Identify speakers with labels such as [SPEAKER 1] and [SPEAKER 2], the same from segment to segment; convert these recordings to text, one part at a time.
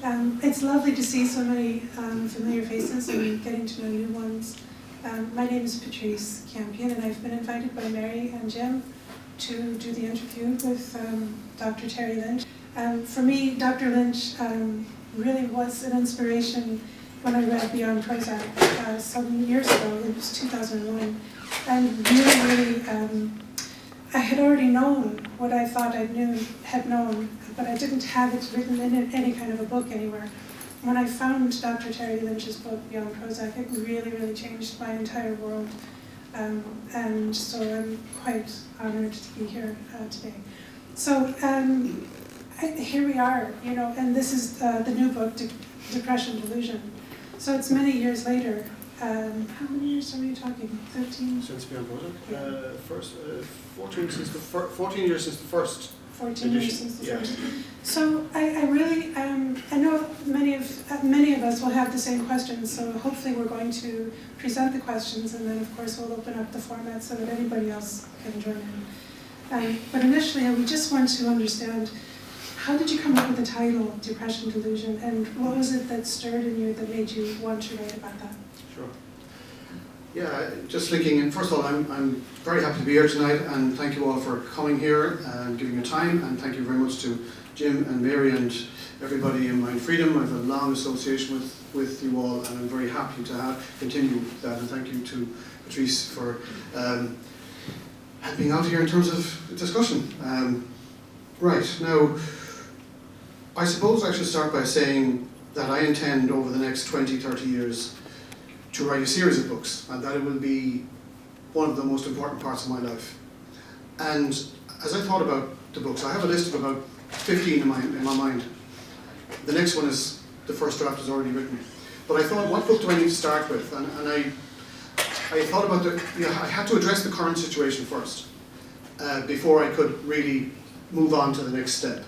[SPEAKER 1] It's lovely to see so many familiar faces and getting to know new ones. My name is Patrice Campion, and I've been invited by Mary and Jim to do the interview with Dr. Terry Lynch. For me, Dr. Lynch really was an inspiration when I read Beyond Prozac some years ago. It was 2001, and really, I had already known what I thought I had known, but I didn't have it written in any kind of a book anywhere. When I found Dr. Terry Lynch's book, Beyond Prozac, it really, really changed my entire world. And so I'm quite honored to be here today. So here we are, you know, and this is the new book, Depression, Delusion. So it's many years later. How many years are we talking? 13?
[SPEAKER 2] Since Beyond Prozac?
[SPEAKER 1] Yeah.
[SPEAKER 2] 14 years since the first
[SPEAKER 1] 14
[SPEAKER 2] edition.
[SPEAKER 1] years since the
[SPEAKER 2] Yeah.
[SPEAKER 1] first. So I really, I know many of us will have the same questions, so hopefully we're going to present the questions, and then of course we'll open up the format so that anybody else can join in. But initially, we just want to understand, how did you come up with the title, Depression, Delusion, and what was it that stirred in you that made you want to write about that?
[SPEAKER 2] Sure. Yeah, just thinking, and first of all, I'm very happy to be here tonight, and thank you all for coming here and giving your time, and thank you very much to Jim and Mary and everybody in Mind Freedom. I have a long association with you all, and I'm very happy to continue that, and thank you to Patrice for helping out here in terms of discussion. Right, now, I suppose I should start by saying that I intend over the next 20, 30 years to write a series of books, and that it will be one of the most important parts of my life. And as I thought about the books, I have a list of about 15 in my mind. The next one is, the first draft is already written. But I thought, what book do I need to start with? And I thought about I had to address the current situation first, before I could really move on to the next step.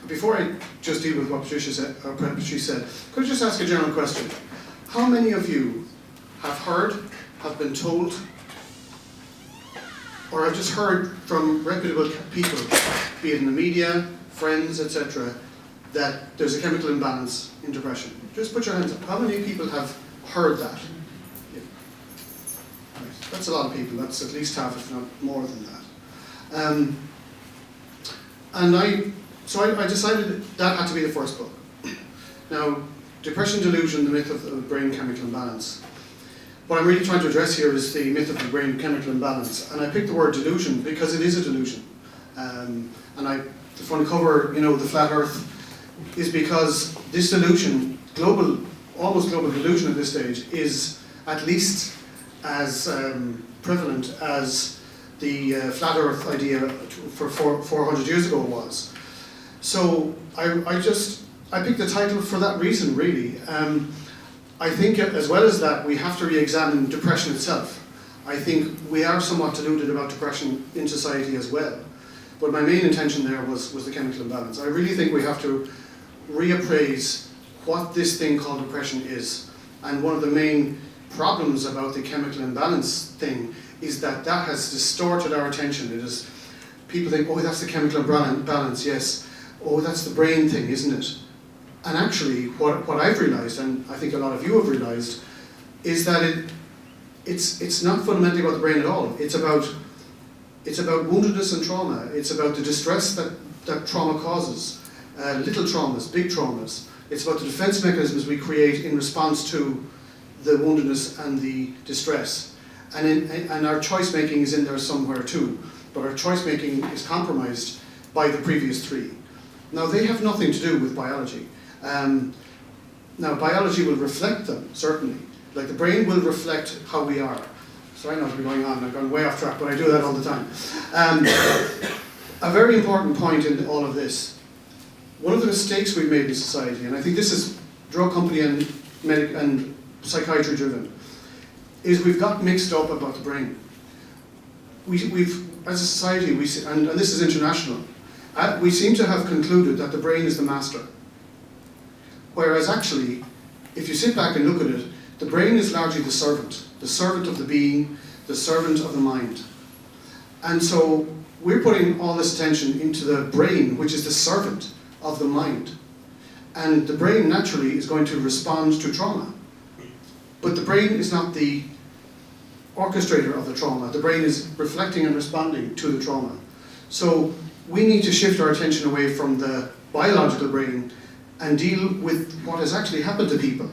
[SPEAKER 2] Before I just deal with what Patrice said, could I just ask a general question? How many of you have heard, have been told, or have just heard from reputable people, be it in the media, friends, etc., that there's a chemical imbalance in depression? Just put your hands up. How many people have heard that? Yeah. Right. That's a lot of people. That's at least half, if not more than that. So I decided that had to be the first book. Now, Depression, Delusion, the myth of the brain chemical imbalance. What I'm really trying to address here is the myth of the brain chemical imbalance. And I picked the word delusion because it is a delusion. And I just want to cover, you know, the flat earth is because this delusion, almost global delusion at this stage, is at least as prevalent as the flat earth idea for 400 years ago was. So I picked the title for that reason, really. I think as well as that, we have to re-examine depression itself. I think we are somewhat deluded about depression in society as well. But my main intention there was the chemical imbalance. I really think we have to reappraise what this thing called depression is. And one of the main problems about the chemical imbalance thing is that has distorted our attention. It is, people think, oh, that's the chemical imbalance, yes. Oh, that's the brain thing, isn't it? And actually, what I've realised, and I think a lot of you have realised, is that it's not fundamentally about the brain at all. It's about woundedness and trauma. It's about the distress that trauma causes, little traumas, big traumas. It's about the defence mechanisms we create in response to the woundedness and the distress. And our choice making is in there somewhere too, but our choice making is compromised by the previous three. Now, they have nothing to do with biology. Now, biology will reflect them, certainly. Like the brain will reflect how we are. Sorry not to be going on, I've gone way off track, but I do that all the time. A very important point in all of this, one of the mistakes we've made in society, and I think this is drug company and psychiatry driven, is we've got mixed up about the brain. We've as a society, and this is international, we seem to have concluded that the brain is the master. Whereas actually, if you sit back and look at it, the brain is largely the servant of the being, the servant of the mind. And so we're putting all this attention into the brain, which is the servant of the mind. And the brain naturally is going to respond to trauma. But the brain is not the orchestrator of the trauma. The brain is reflecting and responding to the trauma. So we need to shift our attention away from the biological brain and deal with what has actually happened to people.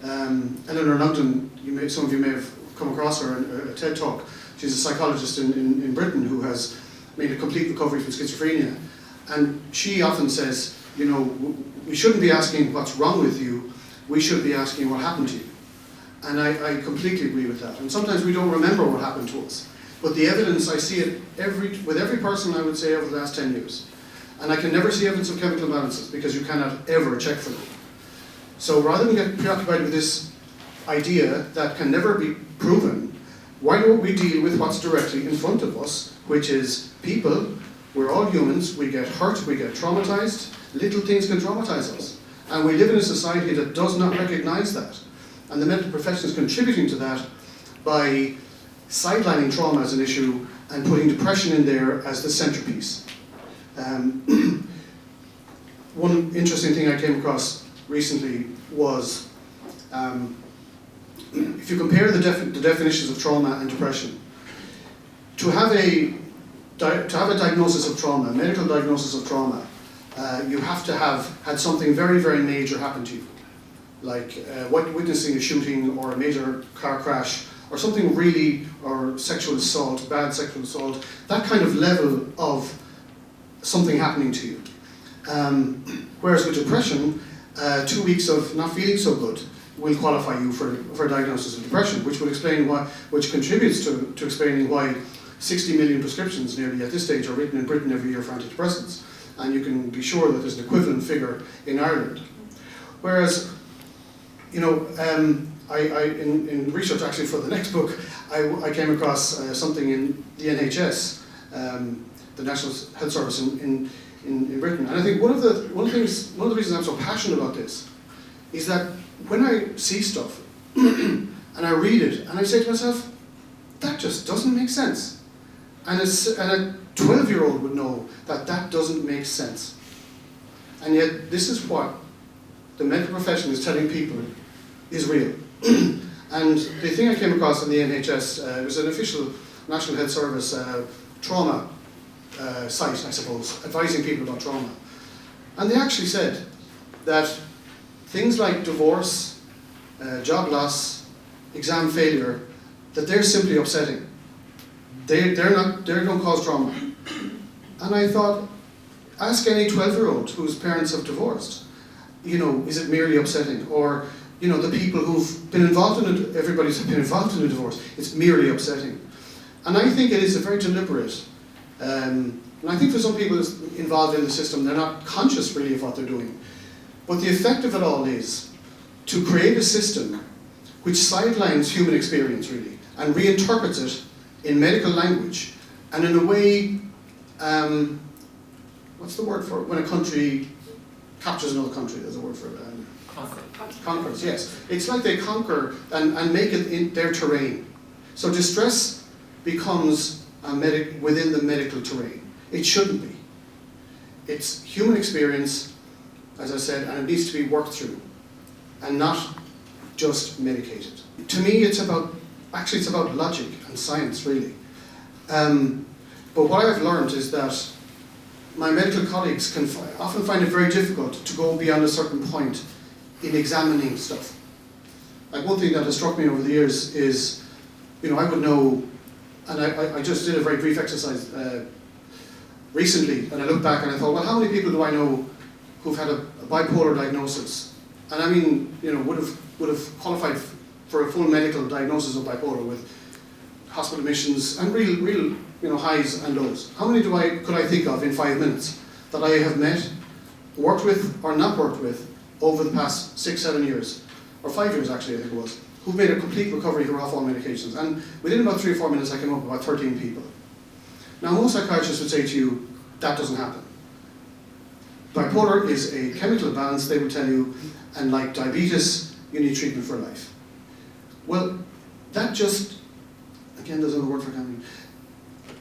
[SPEAKER 2] Eleanor Lungton, some of you may have come across her in a TED talk. She's a psychologist in Britain who has made a complete recovery from schizophrenia. And she often says, you know, we shouldn't be asking what's wrong with you, we should be asking what happened to you. And I completely agree with that. And sometimes we don't remember what happened to us. But the evidence, I see it with every person, I would say, over the last 10 years. And I can never see evidence of chemical imbalances because you cannot ever check for them. So rather than get preoccupied with this idea that can never be proven, why don't we deal with what's directly in front of us, which is people, we're all humans, we get hurt, we get traumatized, little things can traumatize us. And we live in a society that does not recognize that. And the medical profession is contributing to that by sidelining trauma as an issue and putting depression in there as the centerpiece. One interesting thing I came across recently was if you compare the definitions of trauma and depression, to have a diagnosis of trauma, a medical diagnosis of trauma, you have to have had something very, very major happen to you, like witnessing a shooting or a major car crash or something really, or sexual assault, bad sexual assault, that kind of level of something happening to you. Whereas with depression, 2 weeks of not feeling so good will qualify you for a diagnosis of depression, which will explain why, which contributes to explaining why 60 million prescriptions nearly at this stage are written in Britain every year for antidepressants. And you can be sure that there's an equivalent figure in Ireland. Whereas, you know, in research actually for the next book, I came across something in the NHS, the National Health Service in Britain. And I think one of the reasons I'm so passionate about this is that when I see stuff and I read it and I say to myself, that just doesn't make sense. And a 12-year-old would know that that doesn't make sense. And yet this is what the medical profession is telling people is real. And the thing I came across in the NHS, it was an official National Health Service trauma site, I suppose, advising people about trauma. And they actually said that things like divorce, job loss, exam failure, that they're simply upsetting. They don't cause trauma. And I thought, ask any 12-year-old whose parents have divorced, you know, is it merely upsetting? Or, you know, the people who've been involved in it, everybody's been involved in a divorce, it's merely upsetting. And I think it is a very deliberate, and I think for some people involved in the system, they're not conscious really of what they're doing. But the effect of it all is to create a system which sidelines human experience really, and reinterprets it in medical language, and in a way, what's the word for it? When a country captures another country, there's a word for it. Conquers, yes. It's like they conquer and make it in their terrain. So distress becomes within the medical terrain. It shouldn't be. It's human experience, as I said, and it needs to be worked through, and not just medicated. To me, it's about logic and science, really. But what I've learned is that my medical colleagues can often find it very difficult to go beyond a certain point in examining stuff. Like one thing that has struck me over the years is, you know, I would know, and I just did a very brief exercise recently, and I looked back and I thought, well, how many people do I know who've had a bipolar diagnosis? And I mean, you know, would have qualified for a full medical diagnosis of bipolar with hospital admissions and real, you know, highs and lows. How many could I think of in 5 minutes that I have met, worked with, or not worked with over the past 6-7 years, or 5 years actually, I think it was, who've made a complete recovery who are off all medications. And within about 3 or 4 minutes, I came up with about 13 people. Now, most psychiatrists would say to you, that doesn't happen. Bipolar is a chemical imbalance, they will tell you, and like diabetes, you need treatment for life. Well, that just, again, there's another word for Campion.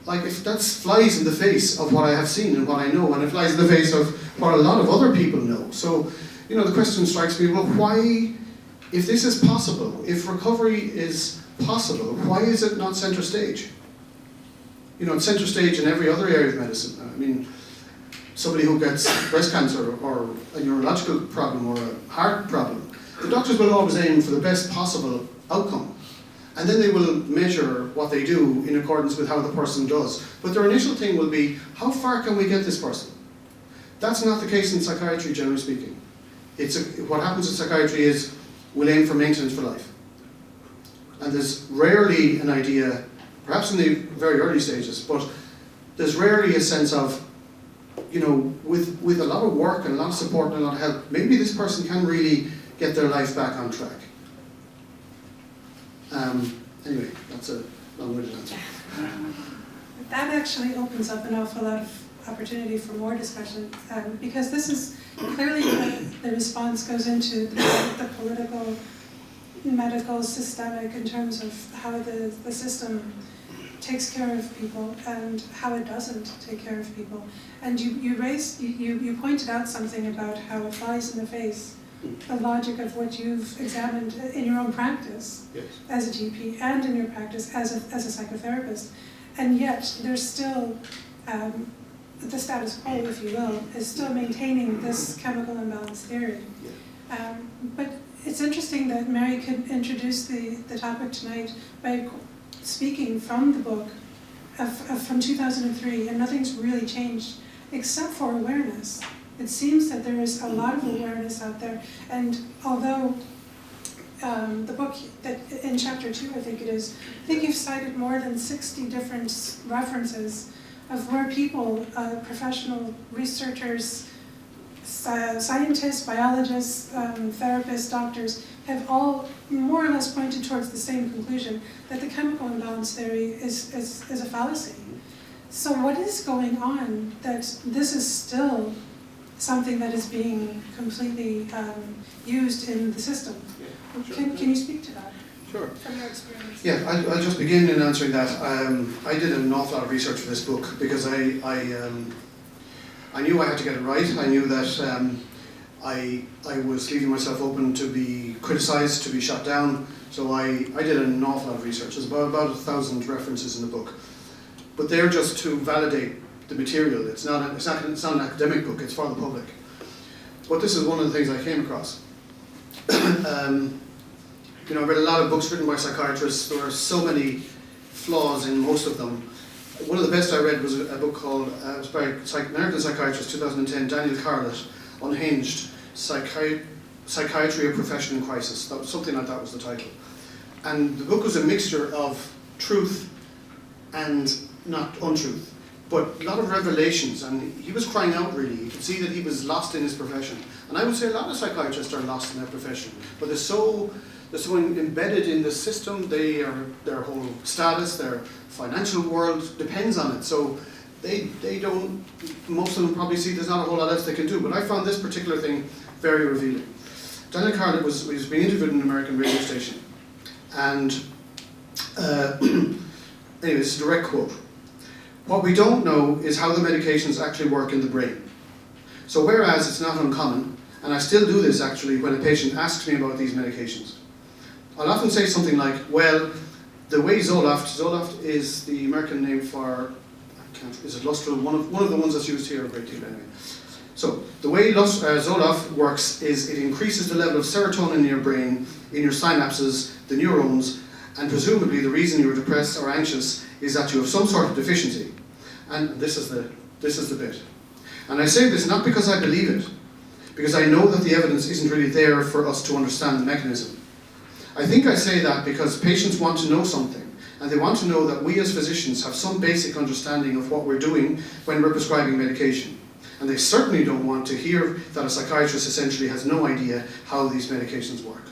[SPEAKER 2] Like, if that flies in the face of what I have seen and what I know, and it flies in the face of what a lot of other people know. So, you know, the question strikes me, well, why, if this is possible, if recovery is possible, why is it not center stage? You know, it's center stage in every other area of medicine. I mean, somebody who gets breast cancer or a neurological problem or a heart problem, the doctors will always aim for the best possible outcome. And then they will measure what they do in accordance with how the person does. But their initial thing will be, how far can we get this person? That's not the case in psychiatry, generally speaking. What happens in psychiatry is we'll aim for maintenance for life. And there's rarely an idea, perhaps in the very early stages, but there's rarely a sense of, you know, with a lot of work and a lot of support and a lot of help, maybe this person can really get their life back on track. Anyway, that's a long-winded answer.
[SPEAKER 1] That actually opens up an awful lot of opportunity for more discussion, because this is clearly the response goes into the political, medical, systemic, in terms of how the system takes care of people and how it doesn't take care of people. And you pointed out something about how it flies in the face the logic of what you've examined in your own practice, yes, as a GP and in your practice as a psychotherapist. And yet there's still, the status quo, if you will, is still maintaining this chemical imbalance theory. Yeah. But it's interesting that Mary could introduce the topic tonight by speaking from the book from 2003, and nothing's really changed except for awareness. It seems that there is a lot of awareness out there, and although the book, that in chapter 2, I think it is, I think you've cited more than 60 different references of where people, professional researchers, scientists, biologists, therapists, doctors, have all more or less pointed towards the same conclusion, that the chemical imbalance theory is a fallacy. So what is going on that this is still something that is being completely used in the system? Yeah, sure. Can you speak to that?
[SPEAKER 2] Sure.
[SPEAKER 1] From your experience?
[SPEAKER 2] Yeah, I'll just begin in answering that. I did an awful lot of research for this book because I knew I had to get it right. I knew that I was leaving myself open to be criticised, to be shut down. So I did an awful lot of research. There's about 1,000 references in the book. But they're just to validate the material. It's not an academic book, it's for the public. But this is one of the things I came across. You know, I read a lot of books written by psychiatrists. There are so many flaws in most of them. One of the best I read was a book called, it was by American psychiatrist, 2010, Daniel Carlett, Unhinged, Psychiatry, a Profession in Crisis. That was something like that was the title. And the book was a mixture of truth and not untruth, but a lot of revelations, and he was crying out really. You could see that he was lost in his profession. And I would say a lot of psychiatrists are lost in their profession, but they're so embedded in the system, their whole status, their financial world depends on it. So they don't, most of them probably see there's not a whole lot else they can do, but I found this particular thing very revealing. Daniel Carlett was being interviewed in an American radio station, and anyway, this is a direct quote. "What we don't know is how the medications actually work in the brain. So whereas it's not uncommon, and I still do this actually when a patient asks me about these medications, I'll often say something like, well, the way Zoloft is the American name for, is it Lustral? One of the ones that's used here a great deal anyway. So the way Zoloft works is it increases the level of serotonin in your brain, in your synapses, the neurons, and presumably the reason you're depressed or anxious is that you have some sort of deficiency." And this is the bit. "And I say this not because I believe it, because I know that the evidence isn't really there for us to understand the mechanism. I think I say that because patients want to know something, and they want to know that we as physicians have some basic understanding of what we're doing when we're prescribing medication. And they certainly don't want to hear that a psychiatrist essentially has no idea how these medications work."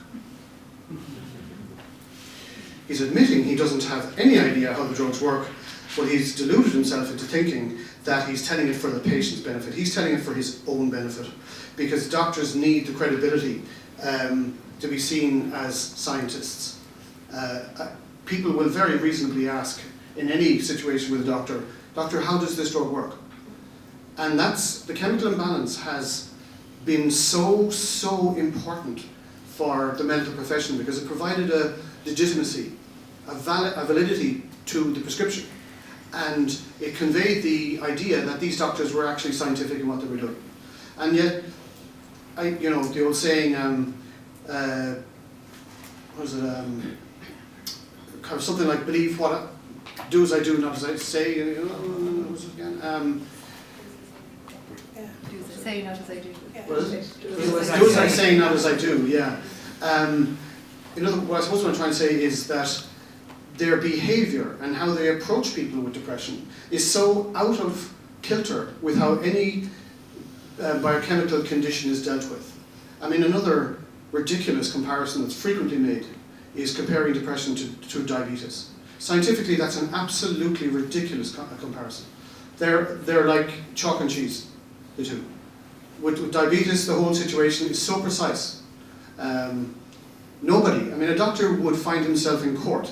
[SPEAKER 2] He's admitting he doesn't have any idea how the drugs work, but he's deluded himself into thinking that he's telling it for the patient's benefit. He's telling it for his own benefit, because doctors need the credibility to be seen as scientists. People will very reasonably ask, in any situation with a doctor, "Doctor, how does this drug work?" And the chemical imbalance has been so important for the medical profession because it provided a legitimacy, a validity to the prescription. And it conveyed the idea that these doctors were actually scientific in what they were doing. And yet, the old saying, kind of something like, do as I do, not as I say, what was it again?
[SPEAKER 3] Say not as I do.
[SPEAKER 2] What is it? Do as I say, not as I do, yeah. What I suppose what I'm trying to say is that their behaviour and how they approach people with depression is so out of kilter with how any biochemical condition is dealt with. I mean, another ridiculous comparison that's frequently made is comparing depression to diabetes. Scientifically, that's an absolutely ridiculous comparison. They're like chalk and cheese, the two. With diabetes, the whole situation is so precise. A doctor would find himself in court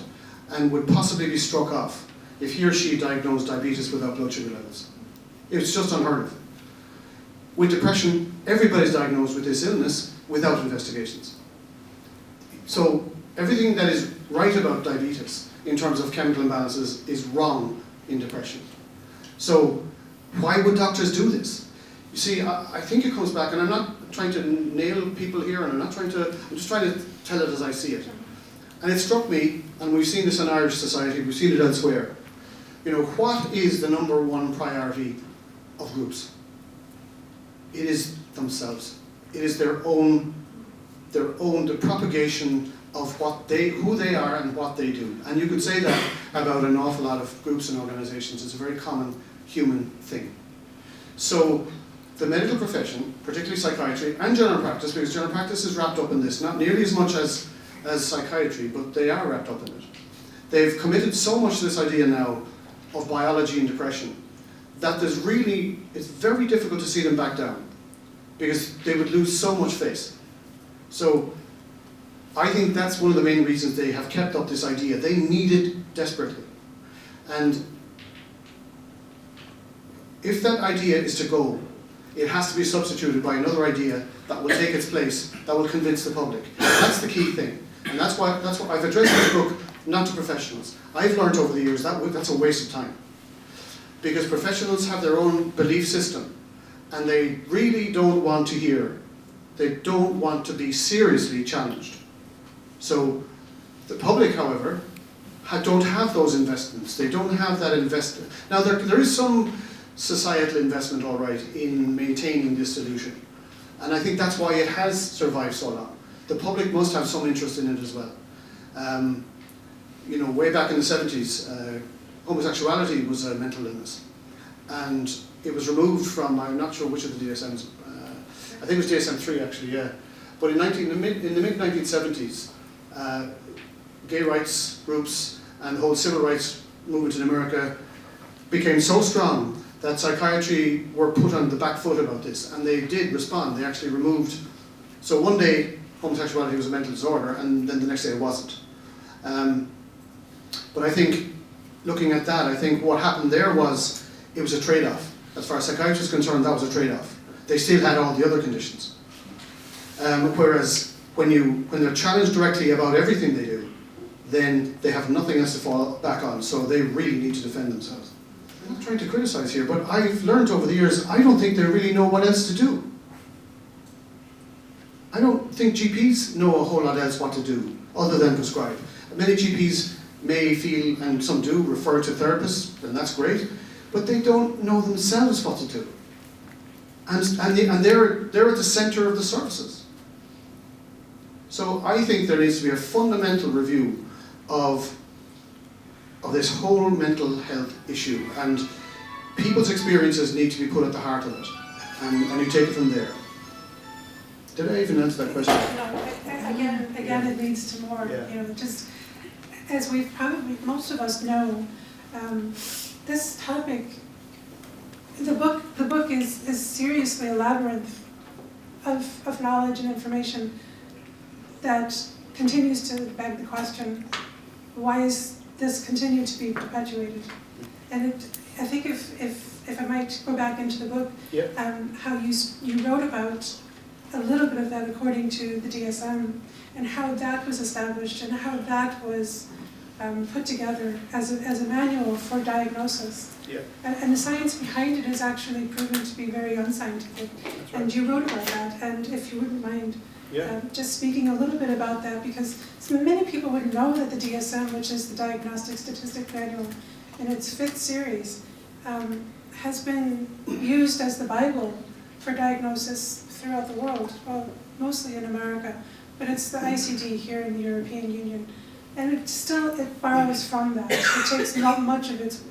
[SPEAKER 2] and would possibly be struck off if he or she diagnosed diabetes without blood sugar levels. It's just unheard of. With depression, everybody's diagnosed with this illness without investigations. So everything that is right about diabetes in terms of chemical imbalances is wrong in depression. So why would doctors do this? You see, I think it comes back, and I'm not trying to nail people here, and I'm just trying to tell it as I see it. And it struck me, and we've seen this in Irish society, we've seen it elsewhere. What is the number one priority of groups? It is themselves. It is the propagation of who they are and what they do. And you could say that about an awful lot of groups and organizations. It's a very common human thing. So the medical profession, particularly psychiatry and general practice, because general practice is wrapped up in this, not nearly as much as psychiatry, but they are wrapped up in it. They've committed so much to this idea now of biology and depression that it's very difficult to see them back down because they would lose so much face. So I think that's one of the main reasons they have kept up this idea. They need it desperately. And if that idea is to go, it has to be substituted by another idea that will take its place, that will convince the public. That's the key thing. And that's what I've addressed this book not to professionals. I've learned over the years that's a waste of time. Because professionals have their own belief system and they really don't want to hear. They don't want to be seriously challenged. So the public, however, don't have those investments. They don't have that investment. Now there is some societal investment, all right, in maintaining this delusion. And I think that's why it has survived so long. The public must have some interest in it as well. Way back in the 70s, homosexuality was a mental illness. And it was removed from, I'm not sure which of the DSMs, I think it was DSM-3 actually, yeah. But in the mid-1970s, gay rights groups and the whole civil rights movement in America became so strong that psychiatry were put on the back foot about this, and they did respond. They actually removed. So one day homosexuality was a mental disorder, and then the next day it wasn't. But I think, looking at that, I think what happened there was it was a trade-off. As far as psychiatry is concerned, that was a trade-off. They still had all the other conditions. Whereas when they're challenged directly about everything they do, then they have nothing else to fall back on, so they really need to defend themselves. I'm not trying to criticize here, but I've learned over the years, I don't think they really know what else to do. I don't think GPs know a whole lot else what to do, other than prescribe. Many GPs may feel, and some do, refer to therapists, and that's great, but they don't know themselves what to do. And they're at the centre of the services. So I think there needs to be a fundamental review of this whole mental health issue, and people's experiences need to be put at the heart of it, and you take it from there. Did I even answer that question?
[SPEAKER 1] No, again, it leads to more.
[SPEAKER 2] Yeah.
[SPEAKER 1] Just as we probably most of us know, this topic. The book is seriously a labyrinth of knowledge and information that continues to beg the question: why is this continue to be perpetuated? And I think if if I might go back into the book,
[SPEAKER 2] Yeah.
[SPEAKER 1] how you wrote about a little bit of that according to the DSM, and how that was established and how that was put together as a manual for diagnosis.
[SPEAKER 2] Yeah.
[SPEAKER 1] And the science behind it is actually proven to be very unscientific.
[SPEAKER 2] That's right.
[SPEAKER 1] And you wrote about that, and if you wouldn't mind just speaking a little bit about that, because many people wouldn't know that the DSM, which is the Diagnostic Statistic Manual, in its 5th series, has been used as the Bible for diagnosis throughout the world, well, mostly in America, but it's the ICD here in the European Union. And it borrows from that. It takes not much of its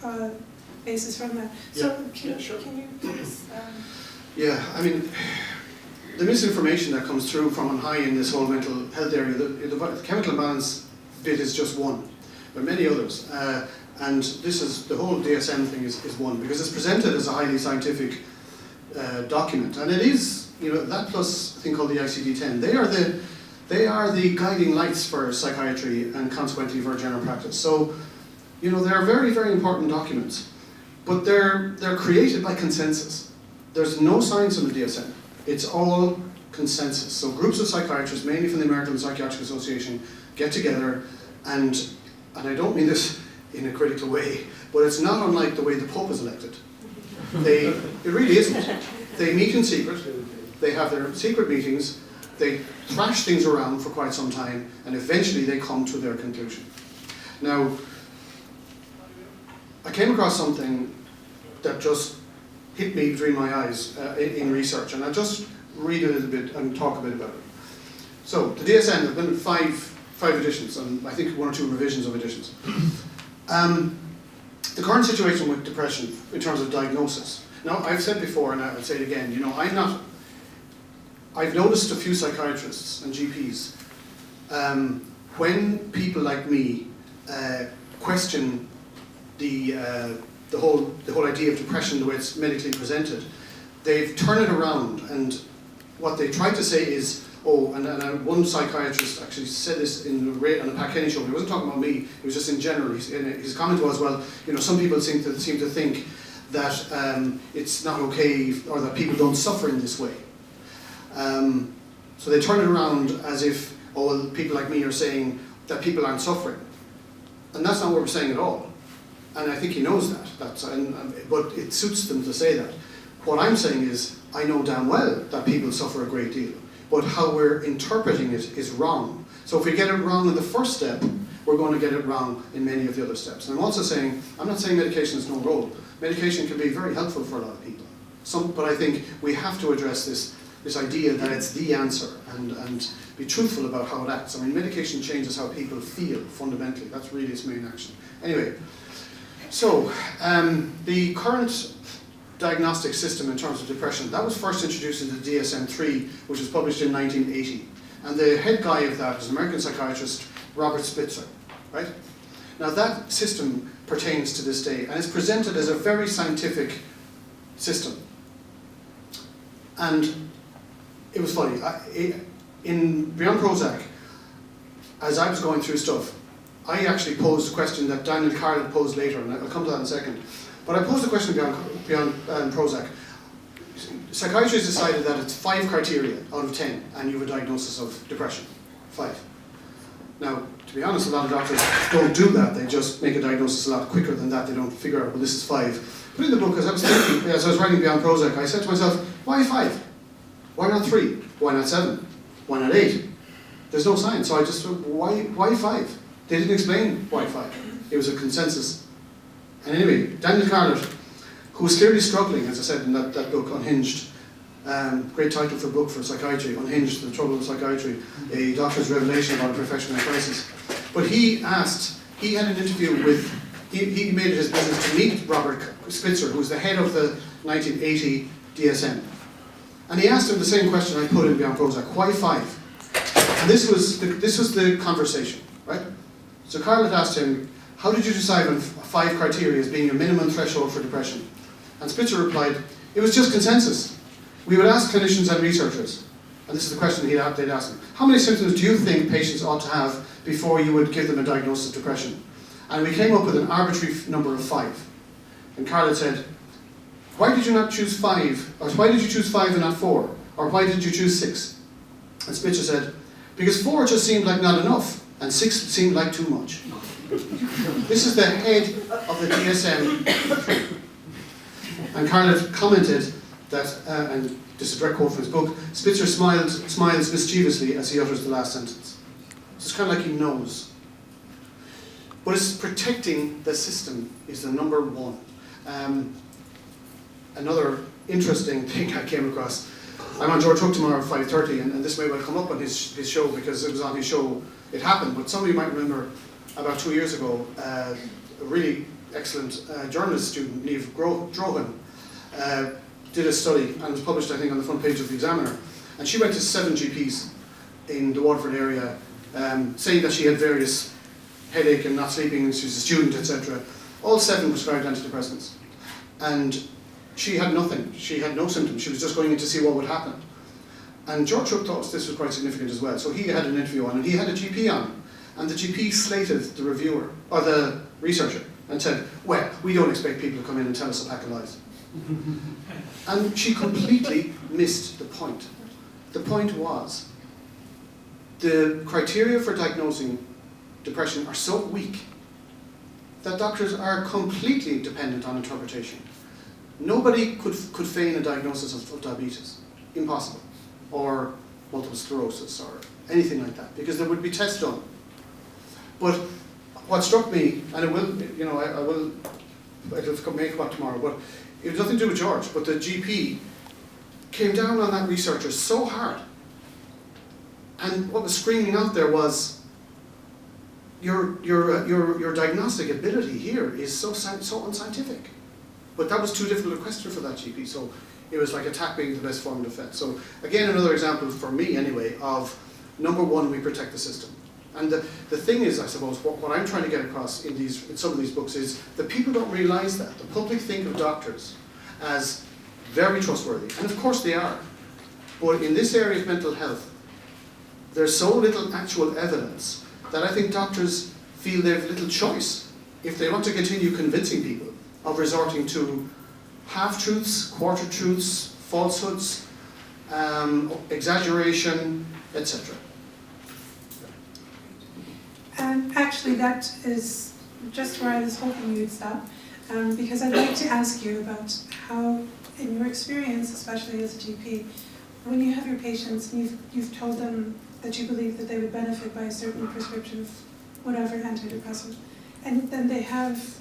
[SPEAKER 1] basis from that. So can you please...
[SPEAKER 2] Yeah, I mean, the misinformation that comes through from on high in this whole mental health area, the chemical imbalance bit is just one. There are many others. And this is, the whole DSM thing is one, because it's presented as a highly scientific document. And it is, that plus a thing called the ICD-10, they are the guiding lights for psychiatry and consequently for general practice. So, they're very, very important documents, but they're created by consensus. There's no science in the DSM. It's all consensus. So groups of psychiatrists, mainly from the American Psychiatric Association, get together and I don't mean this in a critical way, but it's not unlike the way the Pope is elected. It really isn't. They meet in secret, they have their secret meetings, they thrash things around for quite some time, and eventually they come to their conclusion. Now, I came across something that just hit me between my eyes in research, and I'll just read a little bit and talk a bit about it. So, the DSM, there have been five editions, and I think 1 or 2 revisions of editions. The current situation with depression in terms of diagnosis. Now, I've said before, and I'll say it again, I've noticed a few psychiatrists and GPs, when people like me question the whole idea of depression, the way it's medically presented, they've turned it around, and what they try to say is, one psychiatrist actually said this on the Pat Kenny show. He wasn't talking about me. It was just in general. His comment was, well, some people seem to think that it's not okay, or that people don't suffer in this way. So they turn it around as if, people like me are saying that people aren't suffering, and that's not what we're saying at all. And I think he knows that. But it suits them to say that. What I'm saying is, I know damn well that people suffer a great deal, but how we're interpreting it is wrong. So if we get it wrong in the first step, we're going to get it wrong in many of the other steps. And I'm also saying, I'm not saying medication has no role. Medication can be very helpful for a lot of people. But I think we have to address this idea that it's the answer and be truthful about how it acts. I mean, medication changes how people feel fundamentally. That's really its main action. Anyway, so the current diagnostic system in terms of depression, that was first introduced in the DSM-3, which was published in 1980. And the head guy of that is American psychiatrist Robert Spitzer, right? Now that system pertains to this day, and it's presented as a very scientific system. And it was funny, in Beyond Prozac, as I was going through stuff, I actually posed a question that Daniel Carl had posed later, and I'll come to that in a second. But I posed a question beyond Prozac. Psychiatrists decided that it's 5 criteria out of 10, and you have a diagnosis of depression. 5. Now, to be honest, a lot of doctors don't do that. They just make a diagnosis a lot quicker than that. They don't figure out, well, this is 5. But in the book, as I was thinking, as I was writing Beyond Prozac, I said to myself, why 5? Why not 3? Why not 7? Why not 8? There's no science. So I just thought, why 5? They didn't explain why 5. It was a consensus. And anyway, Daniel Carlett, who was clearly struggling, as I said in that book, Unhinged, great title for a book for psychiatry, Unhinged, The Trouble of Psychiatry, a doctor's revelation about a professional crisis. But he had an interview with, he made it his business to meet Robert Spitzer, who was the head of the 1980 DSM. And he asked him the same question I put in Beyond Prozac, why 5? And this was the conversation, right? So Carlett asked him, how did you decide on 5 criteria as being your minimum threshold for depression? And Spitzer replied, it was just consensus. We would ask clinicians and researchers, and this is the question they'd ask them, how many symptoms do you think patients ought to have before you would give them a diagnosis of depression? And we came up with an arbitrary number of 5. And Carlett said, why did you not choose 5? Or why did you choose 5 and not 4? Or why did you choose 6? And Spitzer said, because 4 just seemed like not enough, and 6 seemed like too much. This is the head of the DSM. And Carlett commented that, and this is a direct quote from his book, Spitzer smiles mischievously as he utters the last sentence. So it's kind of like he knows. But it's protecting the system is the number one. Another interesting thing I came across, I'm on George Hook tomorrow at 5:30, and this may well come up on his show because it was on his show, it happened, but some of you might remember about 2 years ago, a really excellent journalist student, Niamh Drohan, did a study and was published, I think, on the front page of the Examiner. And she went to 7 GPs in the Waterford area, saying that she had various headache and not sleeping, and she was a student, etc. All 7 prescribed antidepressants. And she had nothing. She had no symptoms. She was just going in to see what would happen. And George Hook thought this was quite significant as well. So he had an interview on, and he had a GP on. And the GP slated the reviewer, or the researcher, and said, well, we don't expect people to come in and tell us a pack of lies. And she completely missed the point. The point was, the criteria for diagnosing depression are so weak that doctors are completely dependent on interpretation. Nobody could feign a diagnosis of diabetes. Impossible. Or multiple sclerosis or anything like that, because there would be tests done. But what struck me, and it will, you know, it'll may come up tomorrow, but it has nothing to do with George, but the GP came down on that researcher so hard. And what was screaming out there was, your diagnostic ability here is so unscientific. But that was too difficult a question for that GP, so it was like attack being the best form of defense. So again, another example for me anyway of, number one, we protect the system. And the thing is, I suppose, what I'm trying to get across in some of these books is that people don't realize that. The public think of doctors as very trustworthy, and of course they are. But in this area of mental health, there's so little actual evidence that I think doctors feel they have little choice if they want to continue convincing people of resorting to half-truths, quarter-truths, falsehoods, exaggeration, etc.
[SPEAKER 1] Actually, that is just where I was hoping you would stop, because I'd like to ask you about how, in your experience, especially as a GP, when you have your patients and you've told them that you believe that they would benefit by a certain prescription of whatever antidepressant, and then they have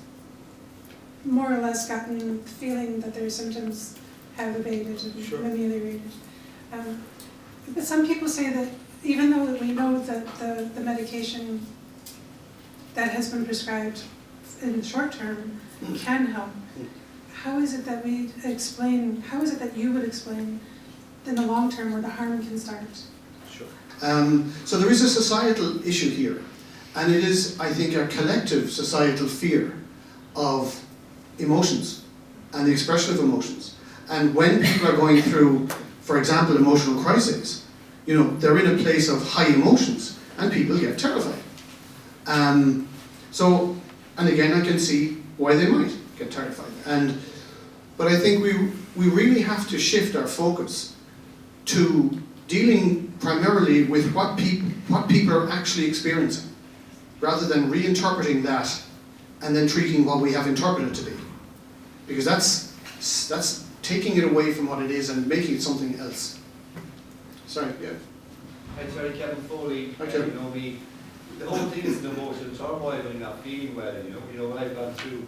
[SPEAKER 1] more or less gotten the feeling that their symptoms have abated and ameliorated. But some people say that even though we know that the medication that has been prescribed in the short term can help, how is it that you would explain in the long term where the harm can start?
[SPEAKER 2] Sure. So there is a societal issue here, and it is, I think, a collective societal fear of emotions and the expression of emotions. And when people are going through, for example, emotional crises, you know, they're in a place of high emotions and people get terrified. And again, I can see why they might get terrified. But I think we really have to shift our focus to dealing primarily with what people are actually experiencing, rather than reinterpreting that and then treating what we have interpreted to be. Because that's taking it away from what it is and making it something else. Sorry, yeah.
[SPEAKER 3] Hi, sorry, Kevin Foley.
[SPEAKER 2] Okay.
[SPEAKER 3] You know, the whole thing is an emotional turmoil when you're not feeling well, you know what I've gone through.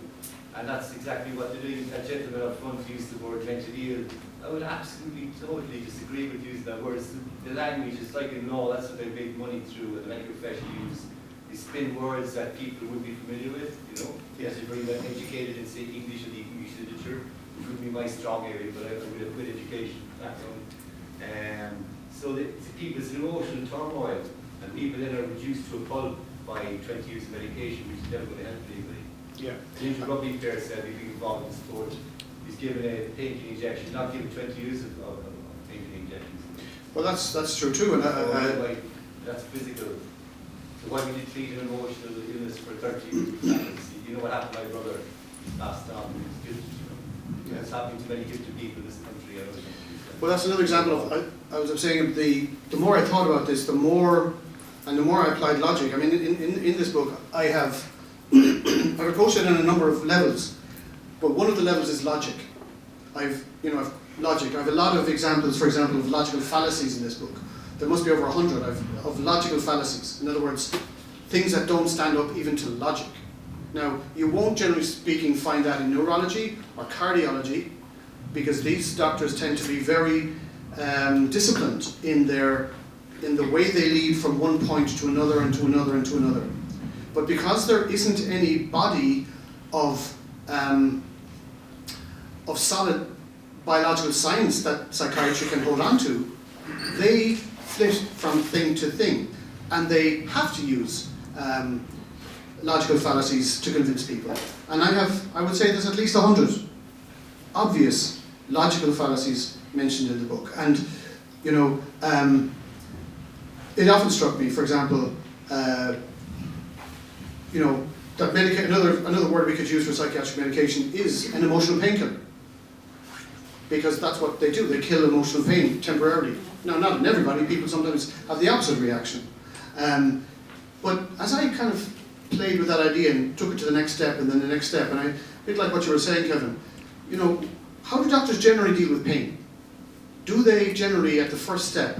[SPEAKER 3] And that's exactly what they're doing. That gentleman up front used the word mentally ill. I would absolutely, totally disagree with using that word. The language is like in law, that's what they make money through, and the medical profession use. They spin words that people would be familiar with, you know. Yes, you're very well educated in, say, English and the English literature, which would be my strong area, but I would have good education background. So it's an emotional turmoil, and people then are reduced to a pulp by 20 years of medication, which is never going to help anybody.
[SPEAKER 2] Yeah.
[SPEAKER 3] Andrew Rugby Fair said he'd be involved in sport. He's given a painkilling injection, not given 20 years of painkilling injections.
[SPEAKER 2] Well, that's true too. And
[SPEAKER 3] that's physical. So why would you treat an emotional illness for 30 years? You know what happened to my brother last time? It's happening to many gifted people in this country.
[SPEAKER 2] Well, that's another example of, I was saying, the more I thought about this, the more I applied logic. I mean, in this book, I have, I've approached it on a number of levels, but one of the levels is logic. I've logic. I have a lot of examples, for example, of logical fallacies in this book. There must be over 100 of logical fallacies. In other words, things that don't stand up even to logic. Now, you won't, generally speaking, find that in neurology or cardiology, because these doctors tend to be very disciplined in the way they lead from one point to another and to another and to another. But because there isn't any body of solid biological science that psychiatry can hold on to, they flit from thing to thing, and they have to use logical fallacies to convince people. And I would say there's at least 100 obvious logical fallacies mentioned in the book. And it often struck me, for example, that another word we could use for psychiatric medication is an emotional painkiller. Because that's what they do, they kill emotional pain temporarily. Now, not in everybody, people sometimes have the opposite reaction. But as I kind of played with that idea and took it to the next step and then the next step, and a bit like what you were saying, Kevin, how do doctors generally deal with pain? Do they generally, at the first step,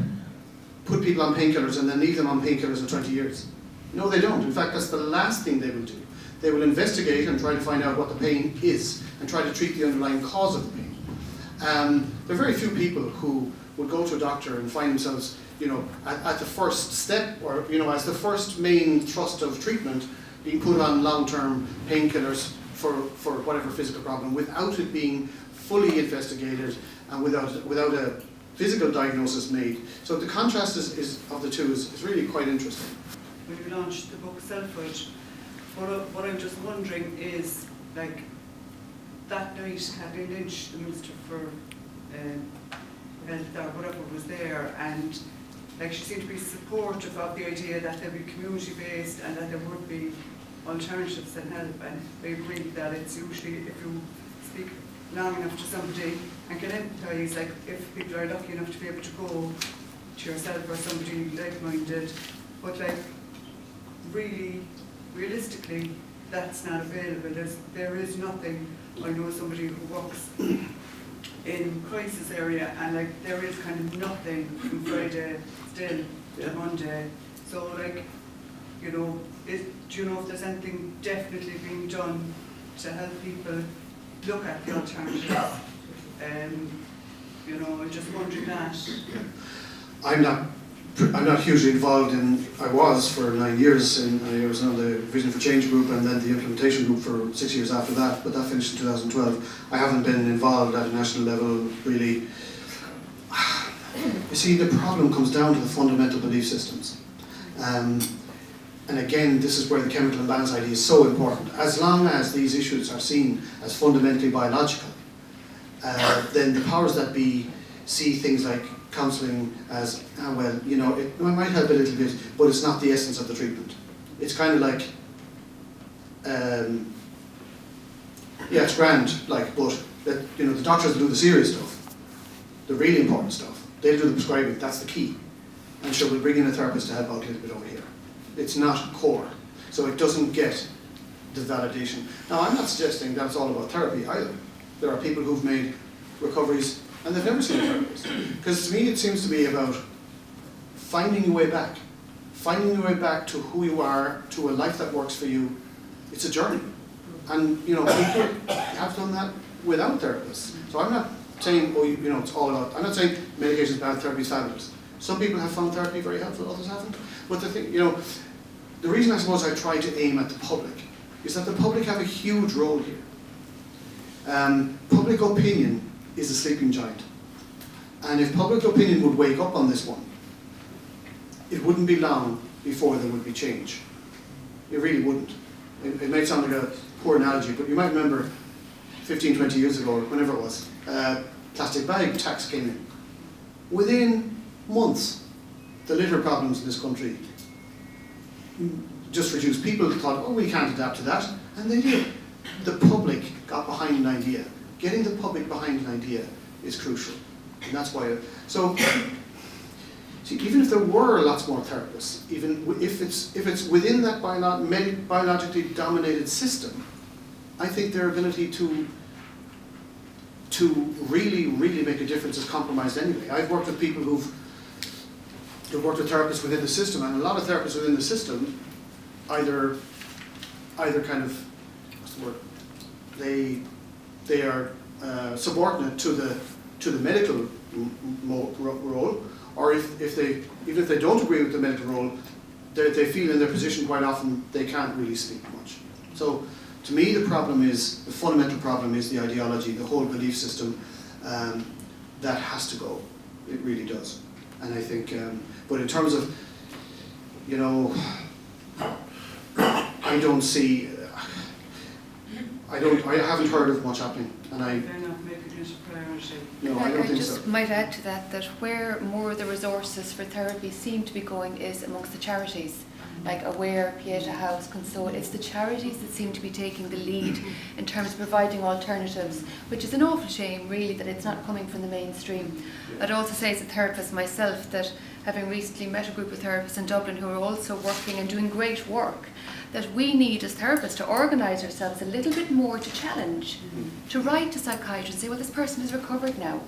[SPEAKER 2] put people on painkillers and then leave them on painkillers for 20 years? No, they don't. In fact, that's the last thing they will do. They will investigate and try to find out what the pain is and try to treat the underlying cause of the pain. There are very few people who would go to a doctor and find themselves, at the first step, or as the first main thrust of treatment, being put on long-term painkillers for whatever physical problem, without it being fully investigated and without a physical diagnosis made. So the contrast of the two is really quite interesting.
[SPEAKER 4] When you launched the book Selfhood, what I'm just wondering is, like, that night CampiLynch, the Minister for Health or whatever, was there, and like she seemed to be supportive of the idea that they'd be community-based and that there would be alternatives and help. And they agree that it's usually, if you speak long enough to somebody and can empathise, like if people are lucky enough to be able to go to yourself or somebody like-minded, but like really, realistically, that's not available. There is nothing. I know somebody who works in crisis area, and like there is kind of nothing from Friday still to Monday. So like, do you know if there's anything definitely being done to help people look at the alternatives? I'm just wondering that.
[SPEAKER 2] I'm not hugely involved in. I was for 9 years, and I was on the Vision for Change group and then the implementation group for 6 years after that. But that finished in 2012. I haven't been involved at a national level really. You see, the problem comes down to the fundamental belief systems, and again, this is where the chemical imbalance idea is so important. As long as these issues are seen as fundamentally biological, then the powers that be see things like counselling as, it might help a little bit, but it's not the essence of the treatment. It's kind of like, it's grand, but the doctors will do the serious stuff, the really important stuff. They'll do the prescribing, that's the key. And sure, we'll bring in a therapist to help out a little bit over here. It's not core, so it doesn't get the validation. Now, I'm not suggesting that it's all about therapy either. There are people who've made recoveries and they've never seen a therapist. Because to me, it seems to be about finding your way back to who you are, to a life that works for you. It's a journey. And, people have done that without therapists. So I'm not saying, it's all about, I'm not saying medication is bad, therapy is fabulous. Some people have found therapy very helpful, others haven't. But the thing, the reason I suppose I try to aim at the public is that the public have a huge role here. Public opinion is a sleeping giant. And if public opinion would wake up on this one, it wouldn't be long before there would be change. It really wouldn't. It may sound like a poor analogy, but you might remember 15, 20 years ago, or whenever it was, plastic bag tax came in. Within months, the litter problems in this country just reduced. People thought, we can't adapt to that, and they did. The public got behind an idea. getting the public behind an idea is crucial. And that's why, so, see, even if there were lots more therapists, even if it's within that biologically dominated system, I think their ability to really make a difference is compromised anyway. I've worked with people who've worked with therapists within the system, and a lot of therapists within the system either kind of, what's the word? They are subordinate to the medical role, or even if they don't agree with the medical role, they feel in their position quite often they can't really speak much. So to me, the fundamental problem is the ideology, the whole belief system that has to go. It really does. And I think, but in terms of, I don't see, I haven't heard of much happening, and
[SPEAKER 4] They're not making it a priority.
[SPEAKER 2] no, I don't think
[SPEAKER 5] just
[SPEAKER 2] so.
[SPEAKER 5] might add to that where more of the resources for therapy seem to be going is amongst the charities, like Aware, Pieta House, Console. It's the charities that seem to be taking the lead in terms of providing alternatives, which is an awful shame, really, that it's not coming from the mainstream. I'd also say as a therapist myself that having recently met a group of therapists in Dublin who are also working and doing great work, that we need as therapists to organise ourselves a little bit more to challenge, to write to psychiatrists and say, well, this person is recovered now,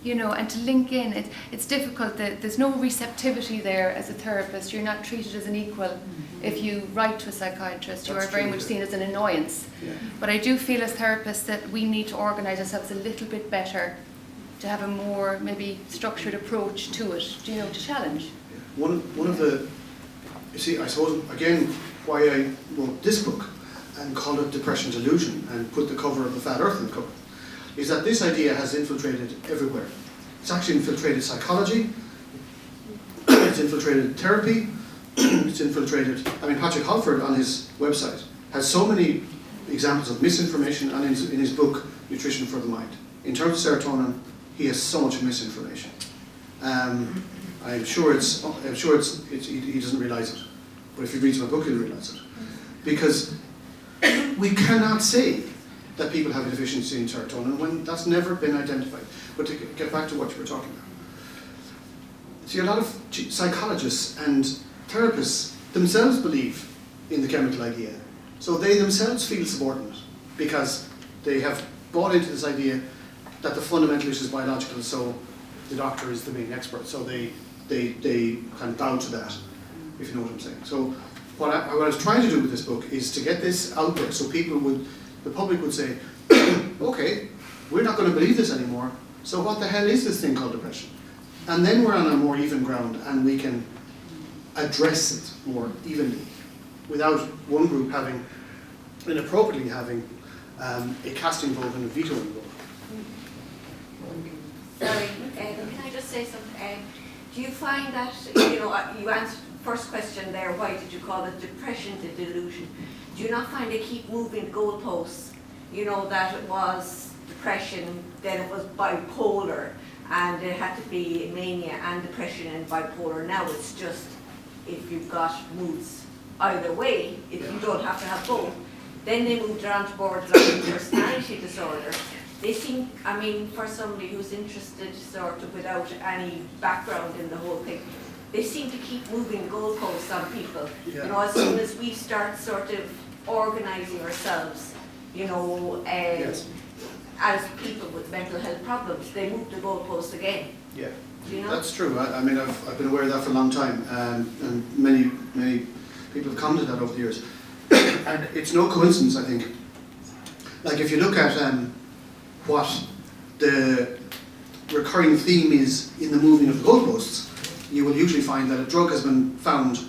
[SPEAKER 5] and to link in. It's difficult, there's no receptivity there as a therapist. You're not treated as an equal. If you write to a psychiatrist, you are very much seen as an annoyance.
[SPEAKER 2] Yeah.
[SPEAKER 5] But I do feel as therapists that we need to organise ourselves a little bit better, to have a more maybe structured approach to it, to challenge.
[SPEAKER 2] One of the, you see, I suppose, again, why I wrote this book and called it Depression Delusion and put the cover of the Flat Earth in the cover, is that this idea has infiltrated everywhere. It's actually infiltrated psychology, it's infiltrated therapy, it's infiltrated, Patrick Holford on his website has so many examples of misinformation, and in his book, Nutrition for the Mind. In terms of serotonin, he has so much misinformation. I'm sure he doesn't realise it, but if he reads my book, he'll realise it. Because we cannot say that people have a deficiency in serotonin when that's never been identified. But to get back to what you were talking about. See, a lot of psychologists and therapists themselves believe in the chemical idea. So they themselves feel subordinate because they have bought into this idea that the fundamental issue is biological, so the doctor is the main expert. So they kind of bow to that, if you know what I'm saying. So what I was trying to do with this book is to get this out there so the public would say, okay, we're not going to believe this anymore, so what the hell is this thing called depression? And then we're on a more even ground and we can address it more evenly without one group inappropriately having a casting vote and a vetoing vote.
[SPEAKER 6] Sorry, can I just say something? Do you find that, you answered the first question there, why did you call it depression to delusion? Do you not find they keep moving the goalposts? That it was depression, then it was bipolar, and it had to be mania and depression and bipolar. Now it's just, if you've got moods either way, if you don't have to have both. Then they moved around to borderline personality disorder. They seem, for somebody who's interested sort of without any background in the whole thing, they seem to keep moving goalposts on people.
[SPEAKER 2] Yeah.
[SPEAKER 6] As soon as we start sort of organising ourselves,
[SPEAKER 2] Yes.
[SPEAKER 6] as people with mental health problems, they move the goalposts again.
[SPEAKER 2] Yeah,
[SPEAKER 6] You know?
[SPEAKER 2] that's true. I've been aware of that for a long time, and many people have commented that over the years. And it's no coincidence, I think. Like if you look at what the recurring theme is in the moving of the goalposts, you will usually find that a drug has been found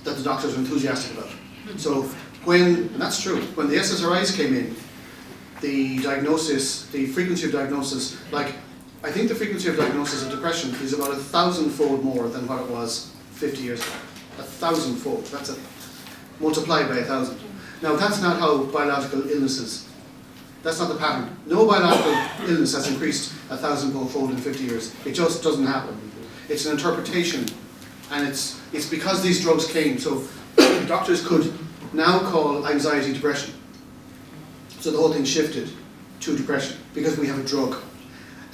[SPEAKER 2] that the doctors are enthusiastic about. So and that's true, when the SSRIs came in, the frequency of diagnosis, I think the frequency of diagnosis of depression is about 1,000-fold more than what it was 50 years ago. 1,000-fold, that's multiplied by 1,000. Now that's not how biological illnesses, that's not the pattern. No biological illness has increased 1,000-fold in 50 years. It just doesn't happen. It's an interpretation, and it's because these drugs came, so doctors could now call anxiety depression. So the whole thing shifted. to depression because we have a drug,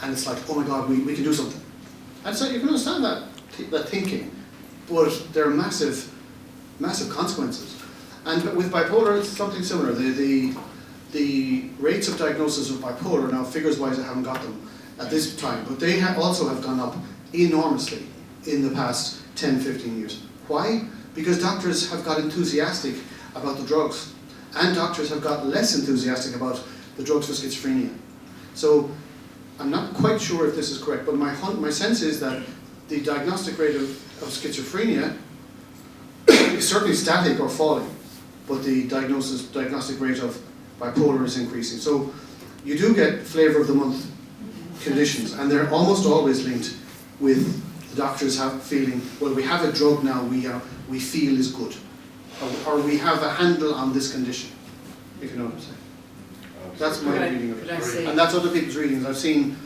[SPEAKER 2] and it's like, oh my God, we can do something. And so you can understand that thinking, but there are massive consequences. And with bipolar, it's something similar. The rates of diagnosis of bipolar, now figures-wise I haven't got them at this time, but they also have gone up enormously in the past 10, 15 years. Why? Because doctors have got enthusiastic about the drugs, and doctors have got less enthusiastic about the drugs for schizophrenia. So I'm not quite sure if this is correct, but my sense is that the diagnostic rate of schizophrenia is certainly static or falling, but the diagnostic rate of bipolar is increasing. So you do get flavour of the month conditions, and they're almost always linked with the doctors feeling, well, we have a drug now we feel is good, or we have a handle on this condition, if you know what I'm saying. That's my reading of it. And that's other people's readings. I've seen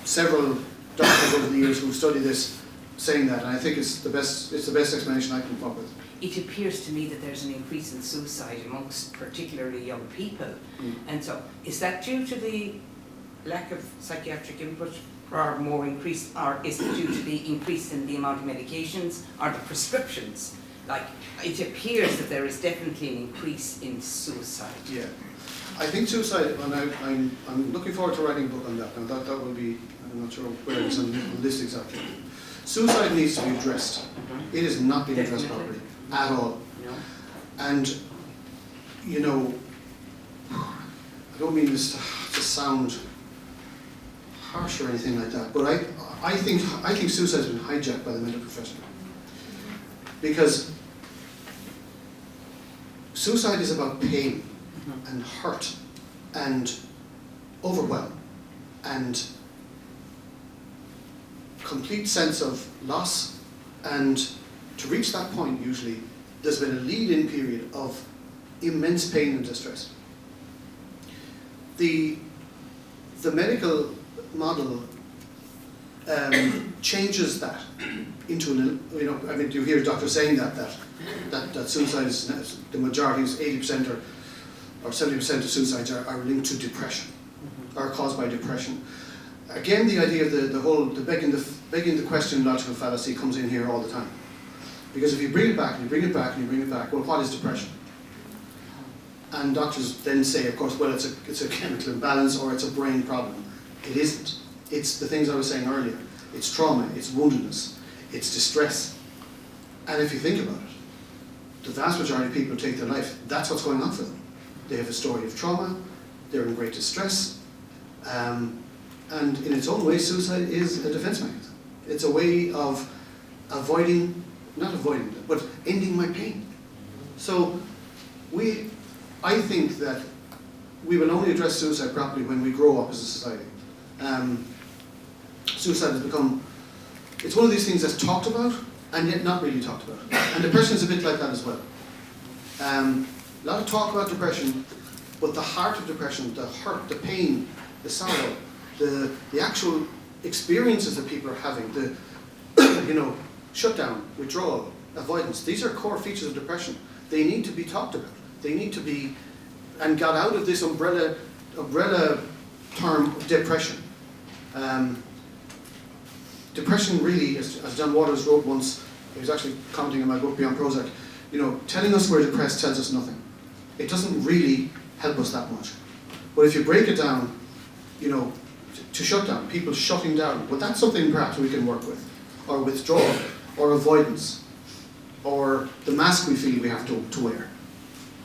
[SPEAKER 2] several doctors over the years who study this saying that, and I think it's the best explanation I can come up with.
[SPEAKER 7] It appears to me that there's an increase in suicide amongst particularly young people. And so is that due to the lack of psychiatric input, or more increase, or is it due to the increase in the amount of medications or the prescriptions? Like, it appears that there is definitely an increase in suicide.
[SPEAKER 2] Yeah, I think suicide, and I'm looking forward to writing a book on that. Now that will be, I'm not sure where it's on the list exactly. Suicide needs to be addressed. It is not being addressed properly at all.
[SPEAKER 7] No.
[SPEAKER 2] And you know, I don't mean this to sound harsh or anything like that, but I think suicide has been hijacked by the medical profession, because suicide is about pain and hurt and overwhelm and complete sense of loss, and to reach that point usually there's been a lead-in period of immense pain and distress. The medical model changes that into an, you know, I mean, you hear doctors saying that suicide is, the majority is 80% or 70% of suicides are linked to depression, are caused by depression. Again, the idea of the begging the question logical fallacy comes in here all the time. Because if you bring it back and you bring it back and you bring it back, well, what is depression? And doctors then say, of course, well, it's a chemical imbalance or it's a brain problem. It isn't. It's the things I was saying earlier. It's trauma, it's woundedness, it's distress. And if you think about it, the vast majority of people who take their life, that's what's going on for them. They have a story of trauma, they're in great distress, and in its own way, suicide is a defense mechanism. It's a way of but ending my pain. So I think that we will only address suicide properly when we grow up as a society. Suicide has become, it's one of these things that's talked about and yet not really talked about. And depression is a bit like that as well. A lot of talk about depression, but the heart of depression, the hurt, the pain, the sorrow, the actual experiences that people are having, the shutdown, withdrawal, avoidance, these are core features of depression. They need to be talked about. They need to be, and got out of this umbrella term, depression. Depression really, as John Waters wrote once, he was actually commenting in my book Beyond Prozac, telling us we're depressed tells us nothing. It doesn't really help us that much. But if you break it down, to shut down, people shutting down, well, that's something perhaps we can work with, or withdrawal, or avoidance, or the mask we feel we have to wear.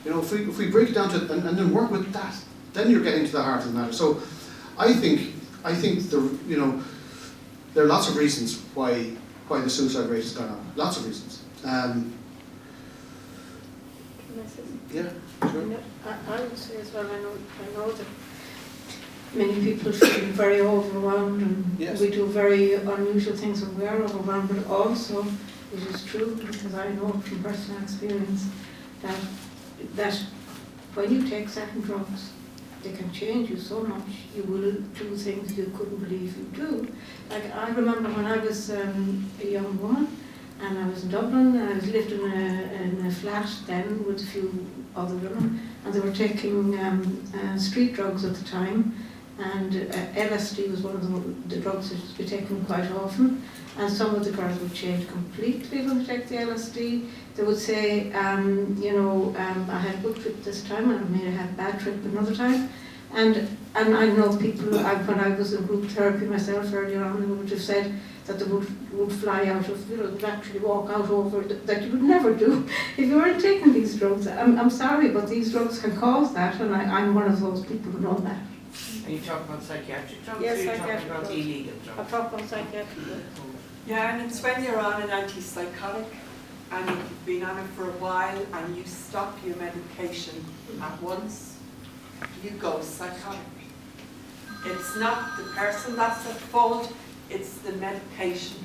[SPEAKER 2] If we break it down to and then work with that, then you're getting to the heart of the matter. So, I think there are lots of reasons why the suicide rate has gone up. Lots of reasons. Yeah, sure.
[SPEAKER 8] I would say as well, I know that many people feel very overwhelmed, and
[SPEAKER 2] yes,
[SPEAKER 8] we do very unusual things when we are overwhelmed, but also it is true, because I know from personal experience, that when you take certain drugs, they can change you so much. You will do things you couldn't believe you do. Like, I remember when I was a young woman, and I was in Dublin, and I lived in a flat then with a few other women, and they were taking street drugs at the time, and LSD was one of the drugs that used to be taken quite often, and some of the girls would change completely when they take the LSD. They would say, I had a good trip this time, and I may have had a bad trip another time. And I know people, when I was in group therapy myself earlier on, they would have said that they would fly out of, they'd actually walk out over, that you would never do if you weren't taking these drugs. I'm sorry, but these drugs can cause that, and I'm one of those people who know that.
[SPEAKER 7] Are you talking about psychiatric drugs,
[SPEAKER 8] Yes,
[SPEAKER 7] or are you
[SPEAKER 8] psychiatric
[SPEAKER 7] talking about
[SPEAKER 8] drugs.
[SPEAKER 7] illegal
[SPEAKER 8] I
[SPEAKER 7] drugs?
[SPEAKER 8] talk about psychiatric drugs.
[SPEAKER 9] Yeah, and it's when you're on an antipsychotic and you've been on it for a while and you stop your medication at once, you go psychotic. It's not the person that's at fault, it's the medication.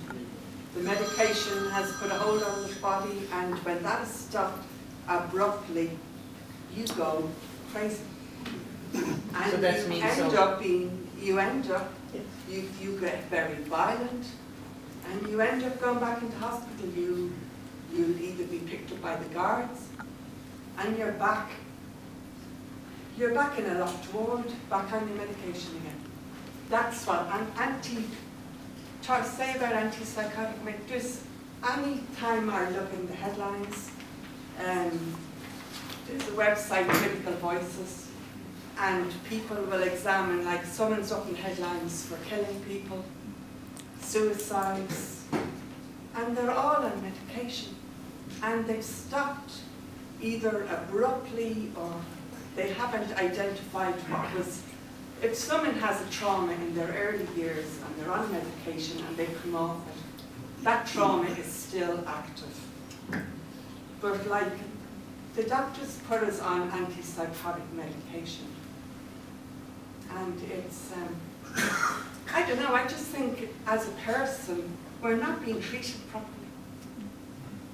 [SPEAKER 9] The medication has put a hold on the body, and when that is stopped abruptly, you go crazy. And
[SPEAKER 7] So that means
[SPEAKER 9] you end up, you get very violent, and you end up going back into hospital. You'll either be picked up by the guards, and you're back in a locked ward, back on your medication again. That's what say about antipsychotic. There's any time I look in the headlines, there's a website, Critical Voices, and people will examine, like, someone's up in headlines for killing people, suicides, and they're all on medication, and they've stopped either abruptly or they haven't identified what was. If someone has a trauma in their early years and they're on medication and they come off it, that trauma is still active. But like, the doctors put us on antipsychotic medication, and it's, I don't know, I just think as a person, we're not being treated properly.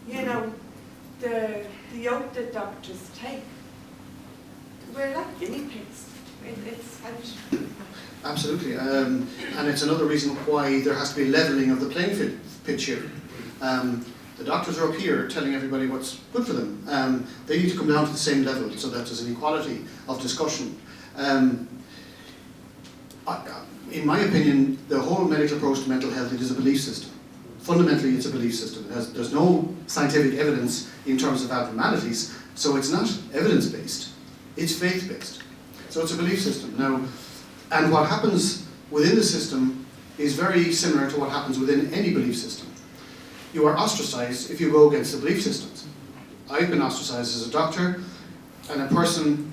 [SPEAKER 9] You know, the oath that doctors take, we're like guinea pigs.
[SPEAKER 2] Absolutely, and it's another reason why there has to be levelling of the playing pitch here. The doctors are up here telling everybody what's good for them. They need to come down to the same level so that there's an equality of discussion. In my opinion, the whole medical approach to mental health, it is a belief system. Fundamentally, it's a belief system. There's no scientific evidence in terms of abnormalities, so it's not evidence-based. It's faith-based. So it's a belief system. Now, and what happens within the system is very similar to what happens within any belief system. You are ostracized if you go against the belief systems. I've been ostracized as a doctor, and a person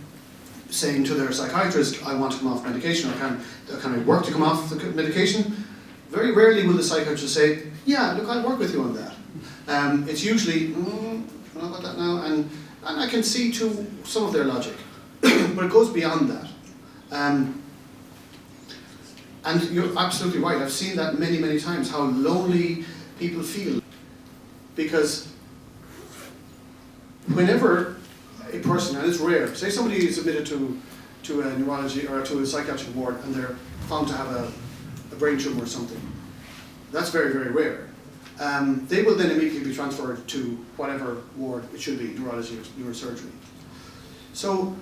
[SPEAKER 2] saying to their psychiatrist, I want to come off medication, or can I work to come off the medication? Very rarely will the psychiatrist say, yeah, look, I'll work with you on that. It's usually, I don't know about that now, and I can see to some of their logic. But it goes beyond that. And you're absolutely right, I've seen that many, many times, how lonely people feel. Because whenever a person, and it's rare, say somebody is admitted to a neurology or to a psychiatric ward and they're found to have a brain tumor or something, that's very, very rare. They will then immediately be transferred to whatever ward it should be, neurology or neurosurgery. So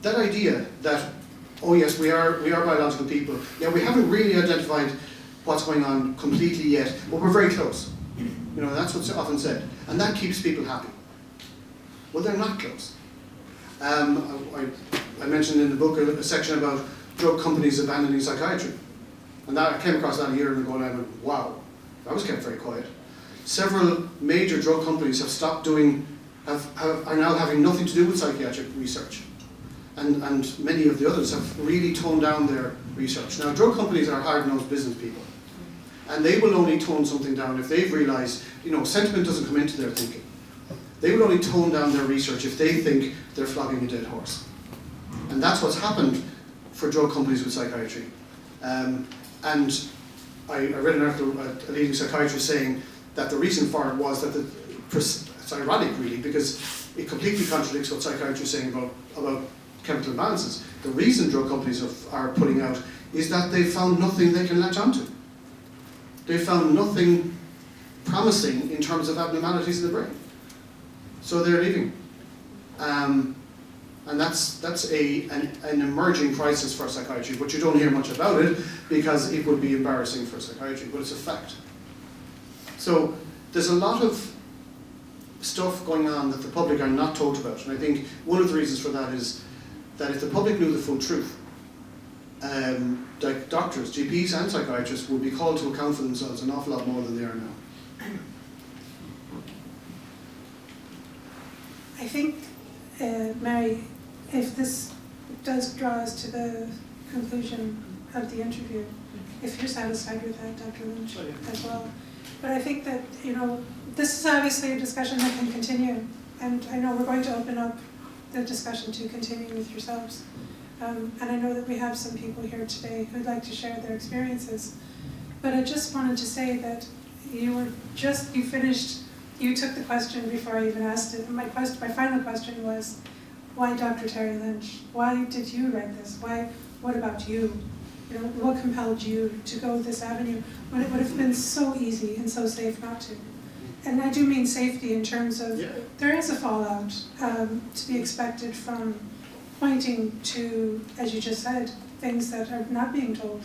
[SPEAKER 2] that idea that, oh yes, we are biological people, yeah, we haven't really identified what's going on completely yet, but we're very close. You know, that's what's often said, and that keeps people happy. Well, they're not close. I mentioned in the book a section about drug companies abandoning psychiatry, and that I came across that a year ago, and I went, wow, that was kept very quiet. Several major drug companies have stopped doing, are now having nothing to do with psychiatric research. And many of the others have really toned down their research. Now, drug companies are hard-nosed business people, and they will only tone something down if they've realised, you know, sentiment doesn't come into their thinking. They will only tone down their research if they think they're flogging a dead horse. And that's what's happened for drug companies with psychiatry. And I read an article, a leading psychiatrist saying that the reason for it was that it's ironic really, because it completely contradicts what psychiatrists are saying about chemical imbalances. The reason drug companies are putting out is that they've found nothing they can latch onto. They've found nothing promising in terms of abnormalities in the brain. So they're leaving. And that's an emerging crisis for psychiatry, but you don't hear much about it because it would be embarrassing for psychiatry, but it's a fact. So there's a lot of stuff going on that the public are not told about, and I think one of the reasons for that is that if the public knew the full truth, like doctors, GPs and psychiatrists would be called to account for themselves an awful lot more than they are now.
[SPEAKER 1] I think, Mary, if this does draw us to the conclusion of the interview, if you're satisfied with that, Dr. Lynch, as well. But I think that, this is obviously a discussion that can continue, and I know we're going to open up the discussion to continue with yourselves. And I know that we have some people here today who'd like to share their experiences. But I just wanted to say that you took the question before I even asked it. My final question was, why Dr. Terry Lynch? Why did you write this? What about you? What compelled you to go this avenue when it would have been so easy and so safe not to? And I do mean safety in terms of, there is a fallout to be expected from pointing to, as you just said, things that are not being told.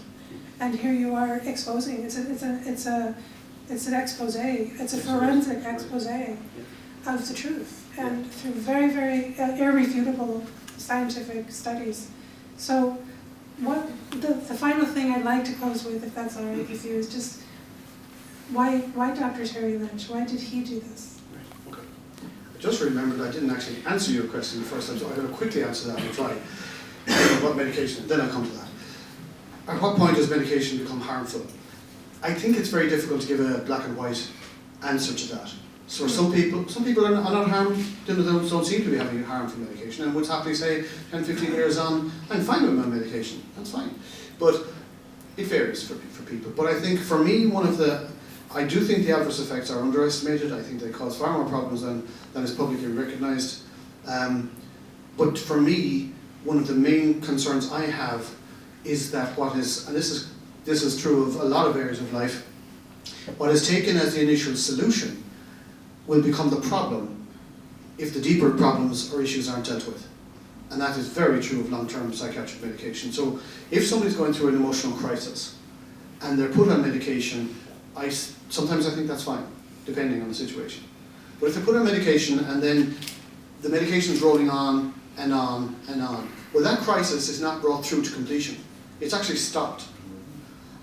[SPEAKER 1] And here you are exposing. It's an expose. It's a forensic expose of the truth, and through very, very irrefutable scientific studies. So, the final thing I'd like to close with, if that's all right with you, is just why Dr. Terry Lynch? Why did he do this?
[SPEAKER 2] Right. Okay. I just remembered I didn't actually answer your question the first time, so I'm going to quickly answer that and try. What medication? Then I'll come to that. At what point does medication become harmful? I think it's very difficult to give a black and white answer to that. So some people are not harmed, don't seem to be having harm from medication, and would happily say 10, 15 years on, I'm fine with my medication, that's fine. But it varies for people. But I think for me, I do think the adverse effects are underestimated. I think they cause far more problems than is publicly recognised. But for me, one of the main concerns I have is that and this is true of a lot of areas of life, what is taken as the initial solution will become the problem if the deeper problems or issues aren't dealt with. And that is very true of long-term psychiatric medication. So if somebody's going through an emotional crisis and they're put on medication, sometimes I think that's fine, depending on the situation. But if they're put on medication and then the medication's rolling on and on and on, well, that crisis is not brought through to completion. It's actually stopped.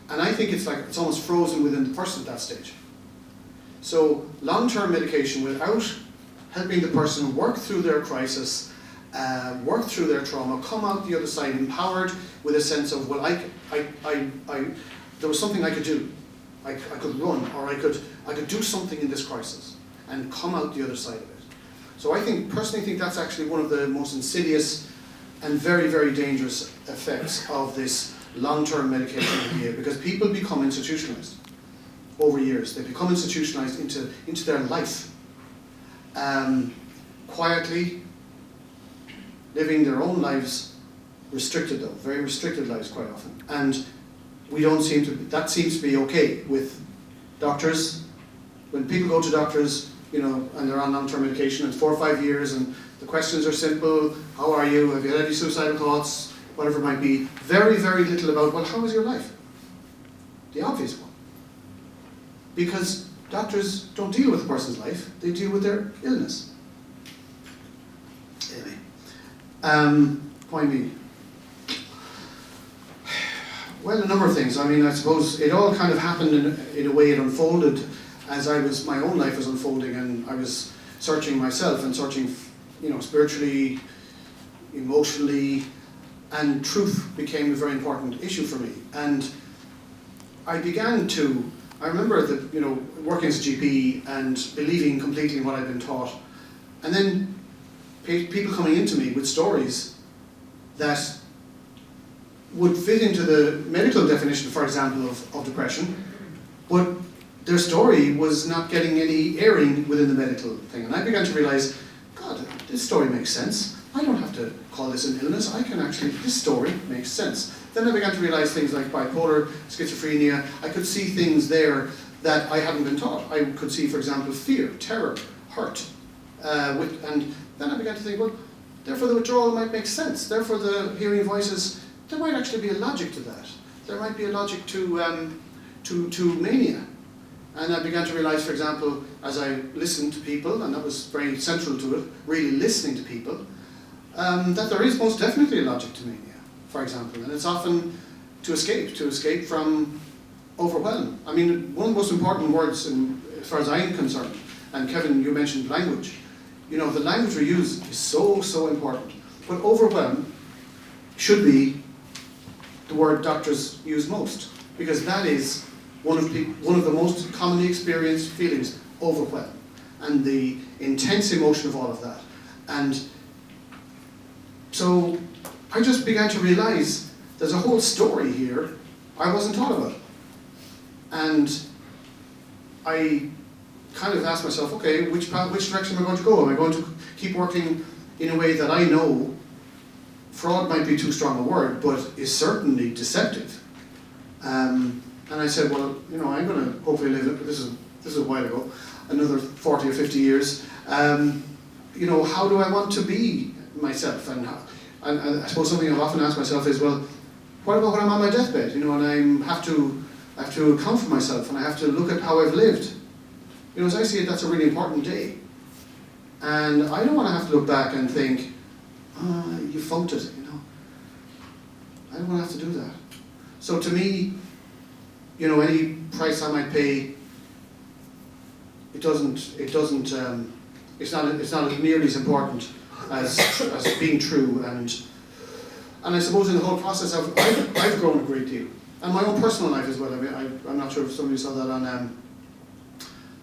[SPEAKER 2] And I think it's almost frozen within the person at that stage. So long-term medication without helping the person work through their crisis, work through their trauma, come out the other side empowered with a sense of, well, there was something I could do. I could run, or I could do something in this crisis and come out the other side of it. So I personally think that's actually one of the most insidious and very, very dangerous effects of this long-term medication idea, because people become institutionalized over years. They become institutionalized into their life, quietly living their own lives, restricted though, very restricted lives quite often. And that seems to be okay with doctors. When people go to doctors, and they're on long-term medication, it's 4 or 5 years, and the questions are simple: how are you? Have you had any suicidal thoughts? Whatever it might be. Very, very little about, well, how was your life? The obvious one. Because doctors don't deal with a person's life, they deal with their illness. Anyway, why me? Well, a number of things. I mean, I suppose it all kind of happened in a way it unfolded as my own life was unfolding, and I was searching myself and searching, spiritually, emotionally, and truth became a very important issue for me. And I remember that, working as a GP and believing completely in what I'd been taught, and then people coming into me with stories that would fit into the medical definition, for example, of depression, but their story was not getting any airing within the medical thing. And I began to realize, God, this story makes sense. I don't have to call this an illness. This story makes sense. Then I began to realize things like bipolar, schizophrenia. I could see things there that I hadn't been taught. I could see, for example, fear, terror, hurt. And then I began to think, well, Therefore the withdrawal might make sense. Therefore the hearing voices, there might actually be a logic to that. There might be a logic to mania. And I began to realise, for example, as I listened to people, and that was very central to it, really listening to people, that there is most definitely a logic to mania, for example. And it's often to escape from overwhelm. I mean, one of the most important words, as far as I'm concerned, and Kevin, you mentioned language. You know, the language we use is so, so important. But overwhelm should be the word doctors use most, because that is one of the most commonly experienced feelings, overwhelm, and the intense emotion of all of that. And so I just began to realise there's a whole story here I wasn't taught about. And I kind of asked myself, okay, which direction am I going to go? Am I going to keep working in a way that I know, fraud might be too strong a word, but is certainly deceptive? And I said, well, you know, I'm going to hopefully live, this is a while ago, another 40 or 50 years. You know, how do I want to be myself? And I suppose something I've often asked myself is, well, what about when I'm on my deathbed? You know, and I have to account for myself, and I have to look at how I've lived. You know, as I see it, that's a really important day. And I don't want to have to look back and think, you funked it, you know. I don't want to have to do that. So to me, you know, any price I might pay, it's not nearly as important as being true. And I suppose in the whole process, I've grown a great deal. And my own personal life as well. I mean, I'm not sure if somebody saw that on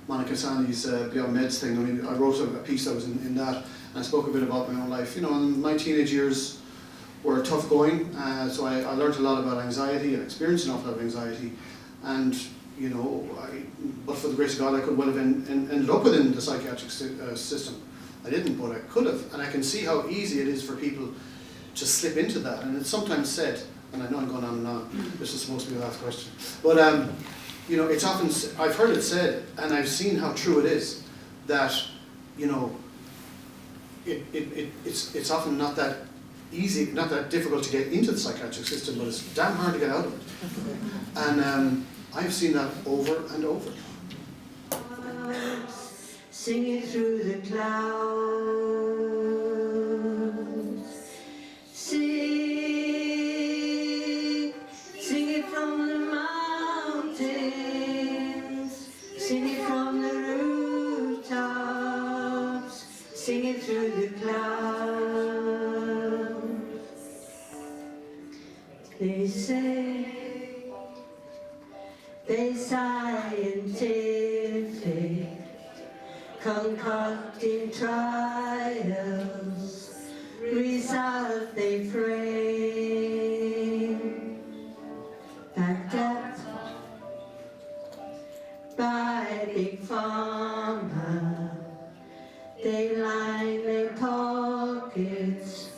[SPEAKER 2] Monica Sani's Beyond Meds thing. I mean, I wrote a piece that was in that, and I spoke a bit about my own life. You know, and my teenage years were tough going, so I learned a lot about anxiety and experienced an awful lot of anxiety. And, you know, but for the grace of God, I could well have ended up within the psychiatric system. I didn't, but I could have. And I can see how easy it is for people to slip into that. And it's sometimes said, and I know I'm going on and on, this is supposed to be the last question, but you know, it's often, I've heard it said, and I've seen how true it is, that, you know, it's often not that easy, not that difficult to get into the psychiatric system, but it's damn hard to get out of it. And I've seen that over and over.
[SPEAKER 10] Singing through the clouds, singing from the mountains, singing from the rooftops, singing through the clouds. They say they scientific, concocting trials, result they frame, backed up by big pharma. They line their pockets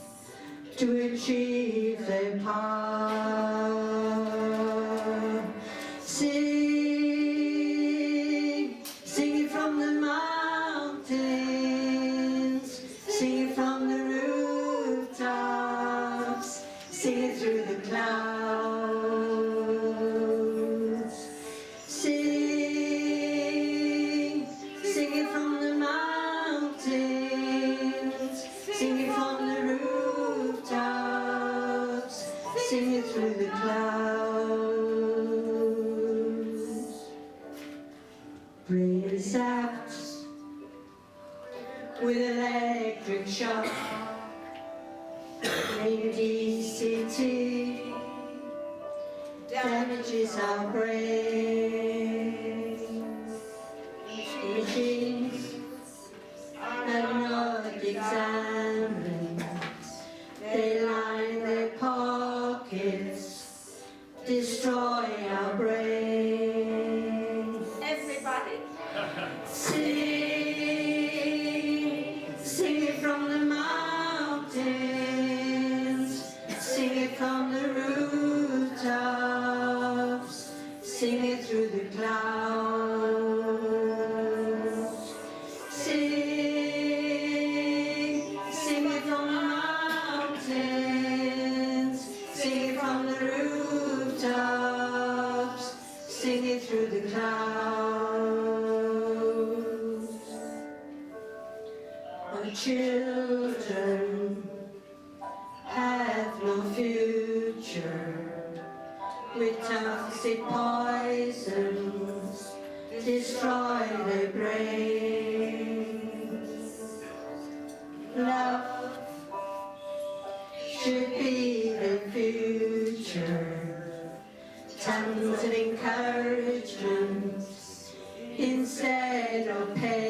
[SPEAKER 10] to achieve their power. Singing from the mountains, singing from the rooftops, singing through the clouds. Singing from the mountains, singing from the rooftops, singing through the clouds. Brain zapped with electric shock, brain DCT damages our brains. Machines are not examined, they line their pockets, destroy our brains.
[SPEAKER 6] Everybody.
[SPEAKER 10] Singing from the mountains, singing from the rooftops, singing children have no future with toxic poisons destroy their brains. Love should be the future, tons of encouragement instead of pain.